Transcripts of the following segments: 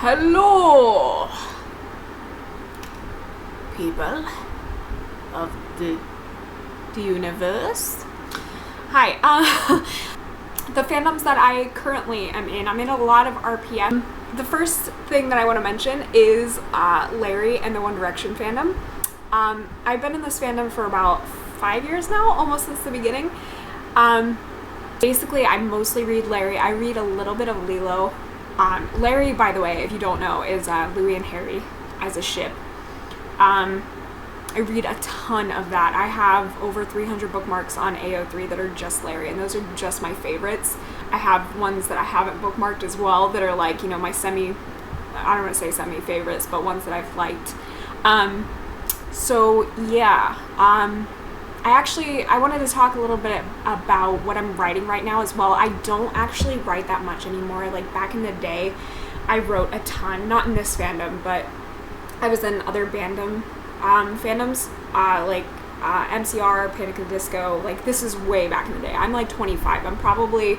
Hello, people of the universe. Hi. The fandoms that I currently am in, I'm in a lot of RPM. The first thing that I want to mention is Larry and the One Direction fandom. I've been in this fandom for about 5 years now, almost since the beginning. Basically, I mostly read Larry. I read a little bit of Lilo. Larry, by the way, if you don't know, is Louis and Harry as a ship. I read a ton of that. I have over 300 bookmarks on AO3 that are just Larry, and those are just my favorites. I have ones that I haven't bookmarked as well that are like, you know, my I don't want to say semi-favorites, but ones that I've liked. So yeah, I wanted to talk a little bit about what I'm writing right now as well. I don't actually write that much anymore. Like back in the day, I wrote a ton, not in this fandom, but I was in other fandoms, like MCR, Panic! At the Disco. Like this is way back in the day. I'm like 25. I'm probably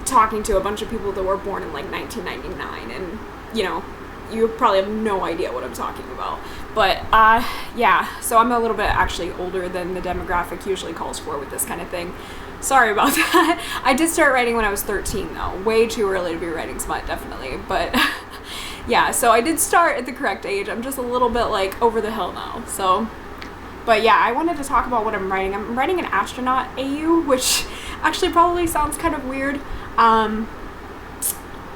talking to a bunch of people that were born in like 1999, and you know, you probably have no idea what I'm talking about. But yeah, so I'm a little bit actually older than the demographic usually calls for with this kind of thing. Sorry about that. I did start writing when I was 13 though. Way too early to be writing smut, definitely. But yeah, so I did start at the correct age. I'm just a little bit like over the hill now. So, but yeah, I wanted to talk about what I'm writing. I'm writing an astronaut AU, which actually probably sounds kind of weird.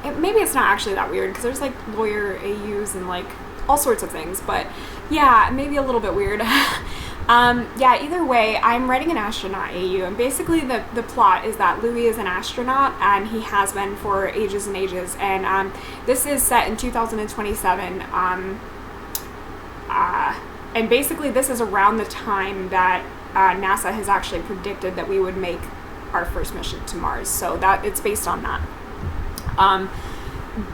Maybe it's not actually that weird because there's like lawyer AUs and like all sorts of things, but yeah, maybe a little bit weird. Yeah, either way, I'm writing an astronaut AU, and basically the plot is that Louis is an astronaut, and he has been for ages and ages, and this is set in 2027, and basically this is around the time that NASA has actually predicted that we would make our first mission to Mars, so that it's based on that.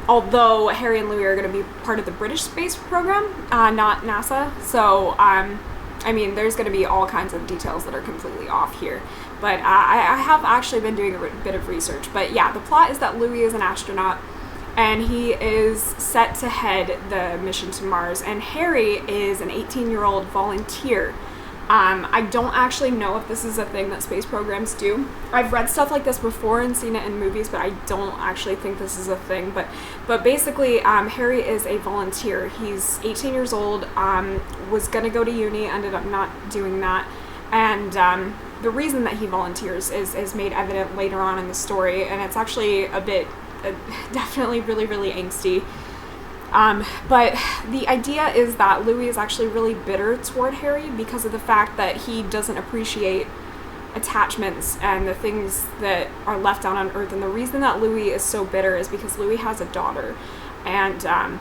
Although Harry and Louis are going to be part of the British space program, not NASA, so I mean, there's going to be all kinds of details that are completely off here, but I have actually been doing a bit of research. But yeah, the plot is that Louis is an astronaut, and he is set to head the mission to Mars, and Harry is an 18-year-old volunteer. I don't actually know if this is a thing that space programs do. I've read stuff like this before and seen it in movies, but I don't actually think this is a thing. But basically, Harry is a volunteer. He's 18 years old, was going to go to uni, ended up not doing that. And the reason that he volunteers is made evident later on in the story, and it's actually a bit, definitely really, really angsty. But the idea is that Louis is actually really bitter toward Harry because of the fact that he doesn't appreciate attachments and the things that are left out on Earth. And the reason that Louis is so bitter is because Louis has a daughter and an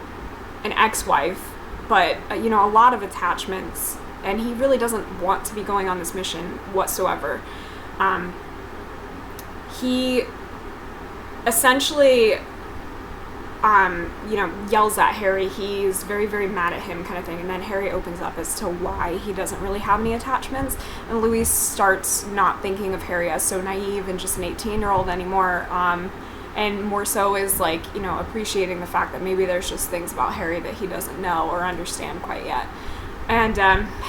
ex-wife, but you know, a lot of attachments, and he really doesn't want to be going on this mission whatsoever. He essentially you know, yells at Harry. He's very, very mad at him kind of thing. And then Harry opens up as to why he doesn't really have any attachments. And Louis starts not thinking of Harry as so naive and just an 18-year-old anymore. And more so is like, you know, appreciating the fact that maybe there's just things about Harry that he doesn't know or understand quite yet. And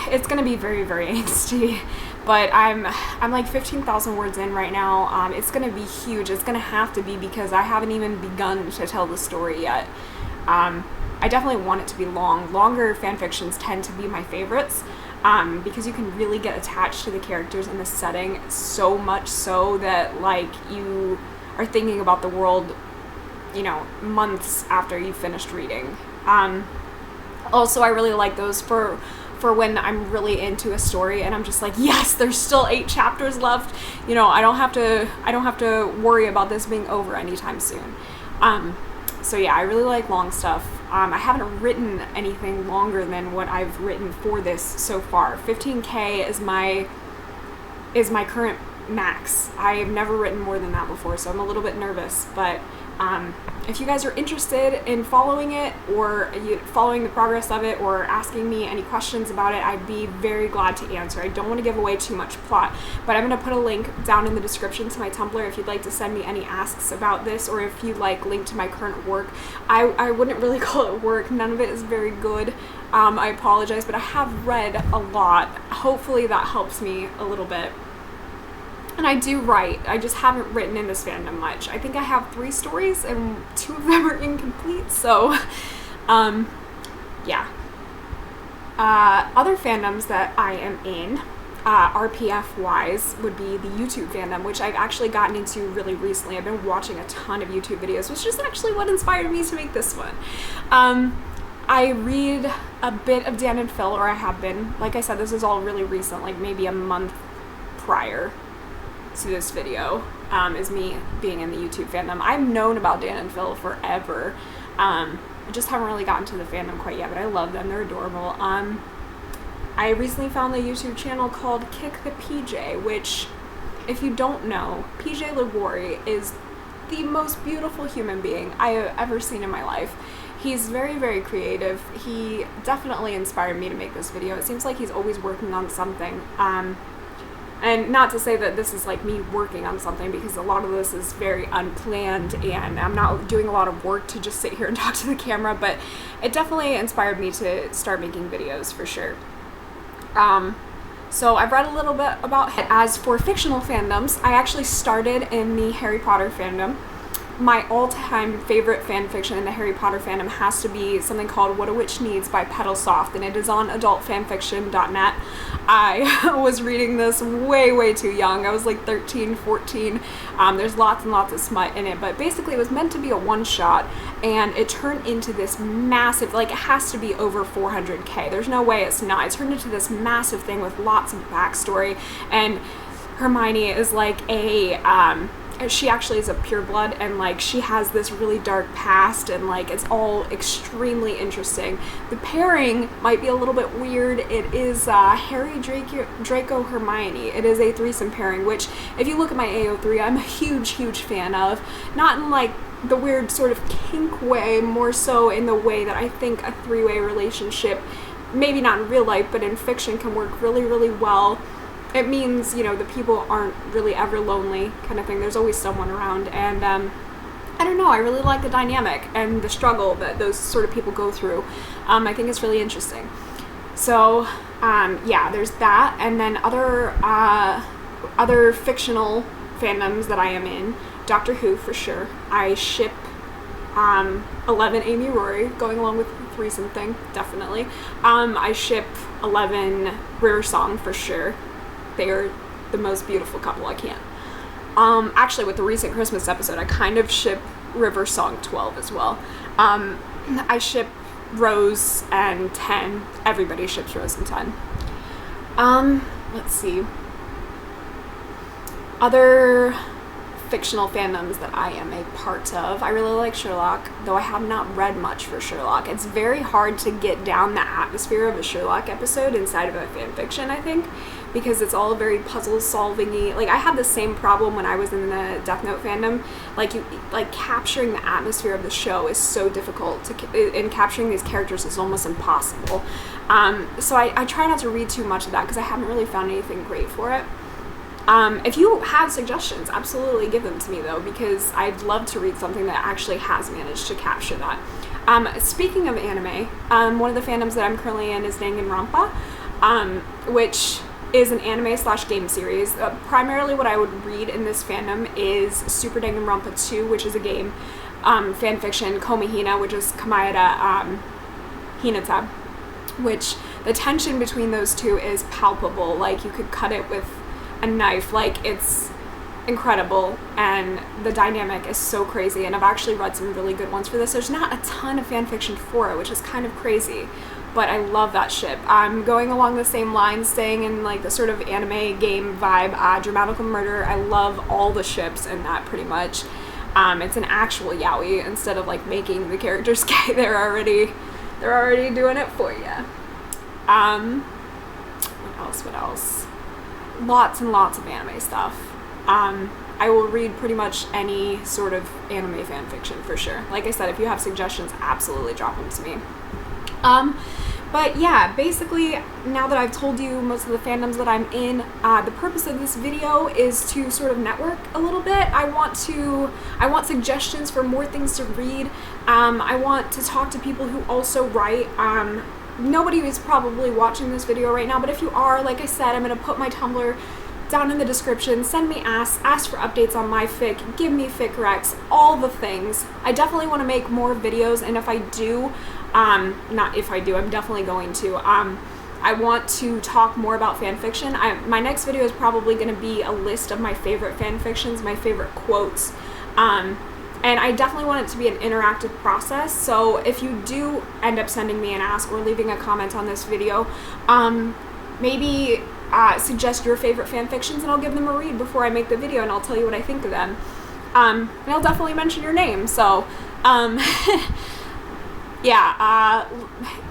it's going to be very, very angsty. But I'm like 15,000 words in right now. It's going to be huge. It's going to have to be because I haven't even begun to tell the story yet. I definitely want it to be long. Longer fanfictions tend to be my favorites because you can really get attached to the characters and the setting so much so that like you are thinking about the world, you know, months after you've finished reading. Also, I really like those for when I'm really into a story and I'm just like, yes, there's still 8 chapters left. You know, I don't have to worry about this being over anytime soon. So yeah, I really like long stuff. I haven't written anything longer than what I've written for this so far. 15K is my current max. I have never written more than that before, so I'm a little bit nervous, but if you guys are interested in following it, or following the progress of it, or asking me any questions about it, I'd be very glad to answer. I don't want to give away too much plot, but I'm going to put a link down in the description to my Tumblr if you'd like to send me any asks about this, or if you'd like link to my current work. I wouldn't really call it work. None of it is very good. I apologize, but I have read a lot. Hopefully that helps me a little bit. And I do write. I just haven't written in this fandom much. I think I have 3 stories and 2 of them are incomplete, so yeah. Other fandoms that I am in, RPF-wise, would be the YouTube fandom, which I've actually gotten into really recently. I've been watching a ton of YouTube videos, which is actually what inspired me to make this one. I read a bit of Dan and Phil, or I have been. Like I said, this is all really recent, like maybe a month prior to this video, is me being in the YouTube fandom. I've known about Dan and Phil forever. I just haven't really gotten to the fandom quite yet, but I love them. They're adorable. I recently found the YouTube channel called Kick the PJ, which, if you don't know, PJ Liguori is the most beautiful human being I have ever seen in my life. He's very, very creative. He definitely inspired me to make this video. It seems like he's always working on something. And not to say that this is like me working on something, because a lot of this is very unplanned and I'm not doing a lot of work to just sit here and talk to the camera, but it definitely inspired me to start making videos for sure. So I've read a little bit about it. As for fictional fandoms, I actually started in the Harry Potter fandom. My all-time favorite fan fiction in the Harry Potter fandom has to be something called What a Witch Needs by Petalsoft, and it is on adultfanfiction.net. I was reading this way too young. I was like 13, 14. There's lots and lots of smut in it, but basically it was meant to be a one-shot, and it turned into this massive, like, it has to be over 400k. There's no way it's not. It turned into this massive thing with lots of backstory, and Hermione is like she actually is a pureblood, and like she has this really dark past, and like it's all extremely interesting. The pairing might be a little bit weird. It is Harry, Draco, Hermione. It is a threesome pairing, which if you look at my AO3, I'm a huge fan of. Not in like the weird sort of kink way, more so in the way that I think a 3-way relationship, maybe not in real life, but in fiction, can work really well. It means, you know, the people aren't really ever lonely, kind of thing. There's always someone around, and I don't know, I really like the dynamic and the struggle that those sort of people go through. I think it's really interesting. So, yeah, there's that, and then other fictional fandoms that I am in. Doctor Who, for sure. I ship 11 Amy Rory, going along with the threesome thing, definitely. I ship 11 River Song, for sure. They are the most beautiful couple. I can't. Actually, with the recent Christmas episode, I kind of ship River Song 12 as well. I ship Rose and 10. Everybody ships Rose and 10. Let's see. Other fictional fandoms that I am a part of. I really like Sherlock, though I have not read much for Sherlock. It's very hard to get down the atmosphere of a Sherlock episode inside of a fan fiction, I think, because it's all very puzzle solving-y. Like, I had the same problem when I was in the Death Note fandom. Like capturing the atmosphere of the show is so difficult and capturing these characters is almost impossible. So I try not to read too much of that because I haven't really found anything great for it. If you have suggestions, absolutely give them to me, though, because I'd love to read something that actually has managed to capture that. Speaking of anime, one of the fandoms that I'm currently in is Danganronpa, which is an anime/game series. Primarily what I would read in this fandom is Super Danganronpa 2, which is a game, fanfiction, KOMAHINA, which is Kamayada Hinata, which the tension between those two is palpable. Like, you could cut it with a knife. Like, it's incredible, and the dynamic is so crazy, and I've actually read some really good ones for this. There's not a ton of fan fiction for it, which is kind of crazy, but I love that ship. I'm going along the same lines, staying in like the sort of anime game vibe. Dramatical Murder, I love all the ships in that pretty much. It's an actual yaoi instead of like making the characters gay. They're already doing it for you. What else? Lots and lots of anime stuff. I will read pretty much any sort of anime fan fiction for sure. Like I said, if you have suggestions, absolutely drop them to me. But yeah, basically, now that I've told you most of the fandoms that I'm in, the purpose of this video is to sort of network a little bit. I want suggestions for more things to read. I want to talk to people who also write. Nobody is probably watching this video right now, but if you are, like I said, I'm going to put my Tumblr down in the description. Send me ask for updates on my fic, give me fic recs, all the things. I definitely want to make more videos, and if I do, not if I do, I'm definitely going to. I want to talk more about fan fiction. My next video is probably going to be a list of my favorite fan fictions, my favorite quotes, and I definitely want it to be an interactive process. So if you do end up sending me an ask or leaving a comment on this video, maybe suggest your favorite fan fictions, and I'll give them a read before I make the video, and I'll tell you what I think of them. And I'll definitely mention your name. So yeah,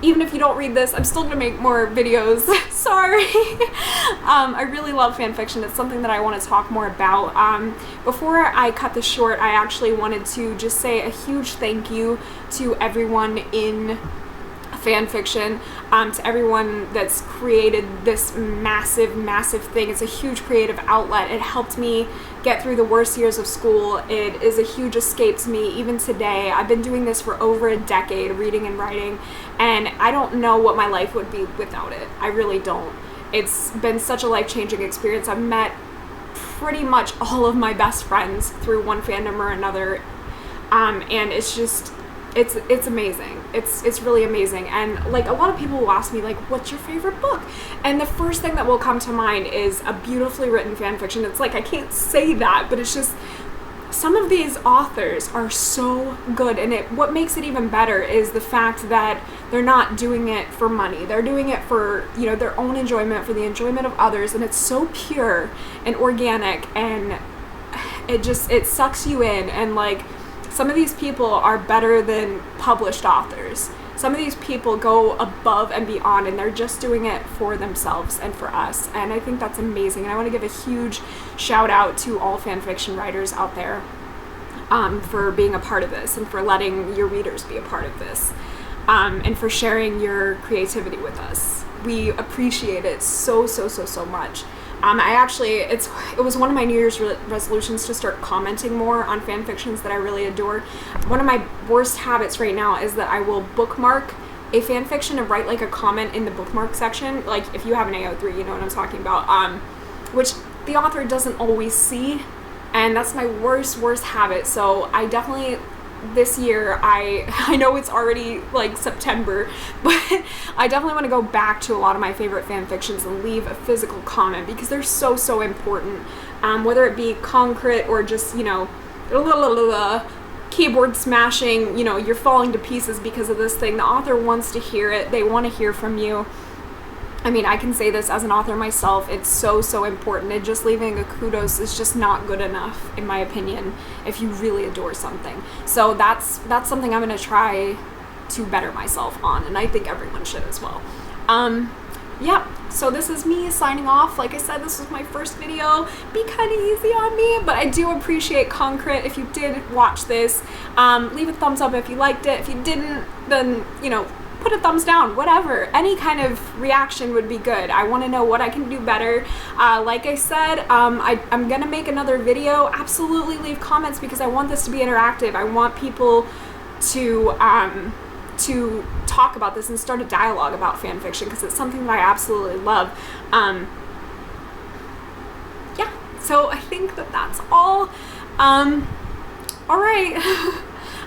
even if you don't read this, I'm still gonna make more videos. Sorry. I really love fan fiction. It's something that I want to talk more about. Before I cut this short, I actually wanted to just say a huge thank you to everyone in fan fiction, to everyone that's created this massive thing. It's a huge creative outlet. It helped me get through the worst years of school. It is a huge escape to me even today. I've been doing this for over a decade, reading and writing, and I don't know what my life would be without it. I really don't. It's been such a life-changing experience. I've met pretty much all of my best friends through one fandom or another, and it's just it's amazing. It's really amazing. And like, a lot of people will ask me, like, what's your favorite book? And the first thing that will come to mind is a beautifully written fan fiction. It's like, I can't say that, but it's just, some of these authors are so good, and what makes it even better is the fact that they're not doing it for money. They're doing it for, you know, their own enjoyment, for the enjoyment of others, and it's so pure and organic, and it sucks you in. And like, some of these people are better than published authors. Some of these people go above and beyond, and they're just doing it for themselves and for us. And I think that's amazing. And I want to give a huge shout out to all fan fiction writers out there, for being a part of this, and for letting your readers be a part of this, and for sharing your creativity with us. We appreciate it so much. It was one of my New Year's resolutions to start commenting more on fan fictions that I really adore. One of my worst habits right now is that I will bookmark a fan fiction and write like a comment in the bookmark section. Like, if you have an AO3, you know what I'm talking about, which the author doesn't always see, and that's my worst habit. So I definitely, this year, I know it's already like September, but I definitely want to go back to a lot of my favorite fan fictions and leave a physical comment, because they're so important, whether it be concrete or just, you know, keyboard smashing, you know, you're falling to pieces because of this thing. The author wants to hear it. They want to hear from you. I mean, I can say this as an author myself, it's so important, and just leaving a kudos is just not good enough, in my opinion, if you really adore something. So that's something I'm going to try to better myself on, and I think everyone should as well. Yeah, so this is me signing off. Like I said, this was my first video. Be kind of easy on me, but I do appreciate concrete. If you did watch this, leave a thumbs up if you liked it. If you didn't, then, you know, put a thumbs down, whatever. Any kind of reaction would be good. I want to know what I can do better. Like I said, I'm gonna make another video. Absolutely leave comments, because I want this to be interactive. I want people to talk about this and start a dialogue about fan fiction, because it's something that I absolutely love. Yeah, so I think that's all. All right.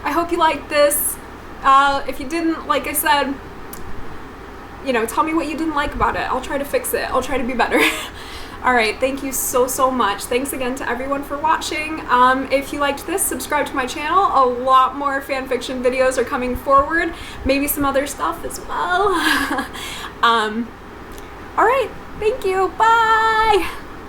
I hope you liked this. If you didn't, like I said, you know, tell me what you didn't like about it. I'll try to fix it. I'll try to be better. Alright, thank you so much. Thanks again to everyone for watching. If you liked this, subscribe to my channel. A lot more fanfiction videos are coming forward. Maybe some other stuff as well. Alright, thank you. Bye!